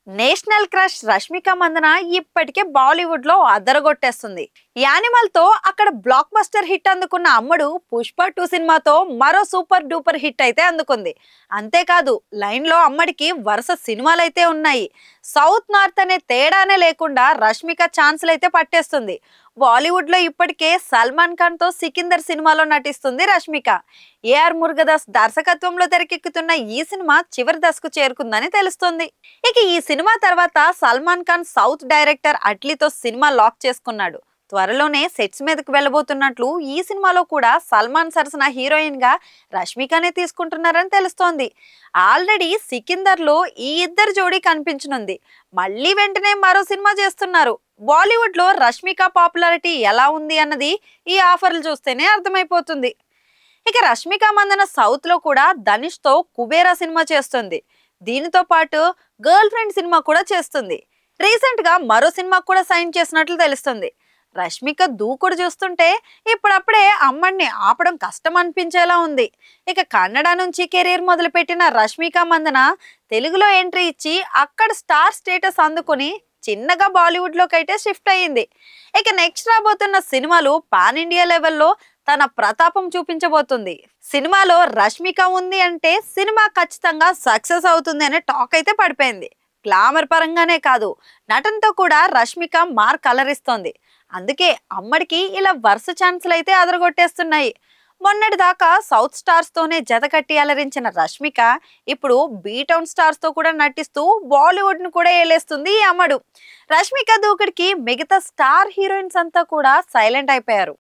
National crush Rashmika Mandanna ఇప్పటికే బాలీవుడ్ లో అదరగొట్టేస్తుంది. Animal తో అక్కడ బ్లాక్ బస్టర్ హిట్ అందుకున్న అమ్మడు పుష్ప 2 సినిమాతో మరో సూపర్ డూపర్ హిట్ అయితే అందుకుంది. అంతేకాదు లైన్ లో అమ్మడికి వరుస సినిమాలైతే ఉన్నాయి. సౌత్ నార్త్ అనే తేడానే లేకుండా రష్మిక ఛాన్సులు అయితే పట్టేస్తుంది. బాలీవుడ్ లో ఇప్పటికే సల్మాన్ ఖాన్ తో సికిందర్ సినిమాలో నటిస్తుంది రష్మిక. ఏఆర్ మురుగదాస్ దర్శకత్వంలో తెరకెక్కుతున్న ఈ సినిమా చివరి దశకు చేరుకుందని తెలుస్తుంది. ఇక ఈ సినిమా తర్వాత సల్మాన్ ఖాన్ సౌత్ డైరెక్టర్ అట్లీతో సినిమా లాక్ చేసుకున్నాడు. త్వరలోనే సెట్స్ మీదకు వెళ్ళబోతున్నట్లు ఈ సినిమాలో కూడా సల్మాన్ సరసన హీరోయిన్ గా రష్మికనే తీసుకుంటున్నారని తెలుస్తోంది. ఆల్రెడీ సికిందర్ లో ఈ ఇద్దరు జోడీ కనిపించనుంది. మళ్ళీ వెంటనే మరో సినిమా చేస్తున్నారు. బాలీవుడ్ లో రష్మిక పాపులారిటీ ఎలా ఉంది అన్నది ఈ ఆఫర్లు చూస్తేనే అర్థమైపోతుంది. ఇక రష్మిక మందన సౌత్ లో కూడా ధనుష్ తో కుబేరా సినిమా చేస్తుంది. దీనితో పాటు గర్ల్ ఫ్రెండ్ సినిమా కూడా చేస్తుంది. రీసెంట్ గా మరో సినిమా కూడా సైన్ చేసినట్లు తెలుస్తుంది. రష్మిక దూకుడు చూస్తుంటే ఇప్పుడప్పుడే అమ్మడిని ఆపడం కష్టం అనిపించేలా ఉంది. ఇక కన్నడ నుంచి కెరీర్ మొదలుపెట్టిన రష్మిక మందన తెలుగులో ఎంట్రీ ఇచ్చి అక్కడ స్టార్ స్టేటస్ అందుకుని చిన్నగా బాలీవుడ్ లోకి అయితే షిఫ్ట్ అయ్యింది. ఇక నెక్స్ట్ రాబోతున్న సినిమాలు పాన్ ఇండియా లెవెల్లో తన ప్రతాపం చూపించబోతుంది. సినిమాలో రష్మిక ఉంది అంటే సినిమా ఖచ్చితంగా సక్సెస్ అవుతుంది అనే టాక్ అయితే పడిపోయింది. గ్లామర్ పరంగానే కాదు, నటనతో కూడా రష్మిక మార్క్ అలరిస్తోంది. అందుకే అమ్మడికి ఇలా వరుస ఛాన్సులు అయితే అదరగొట్టేస్తున్నాయి. మొన్నటి దాకా సౌత్ స్టార్స్ తోనే జత కట్టి అలరించిన రష్మిక ఇప్పుడు బీ టౌన్ స్టార్స్ తో కూడా నటిస్తూ బాలీవుడ్ ను కూడా ఏలేస్తుంది ఈ అమ్మడు. రష్మిక దూకుడికి మిగతా స్టార్ హీరోయిన్స్ అంతా కూడా సైలెంట్ అయిపోయారు.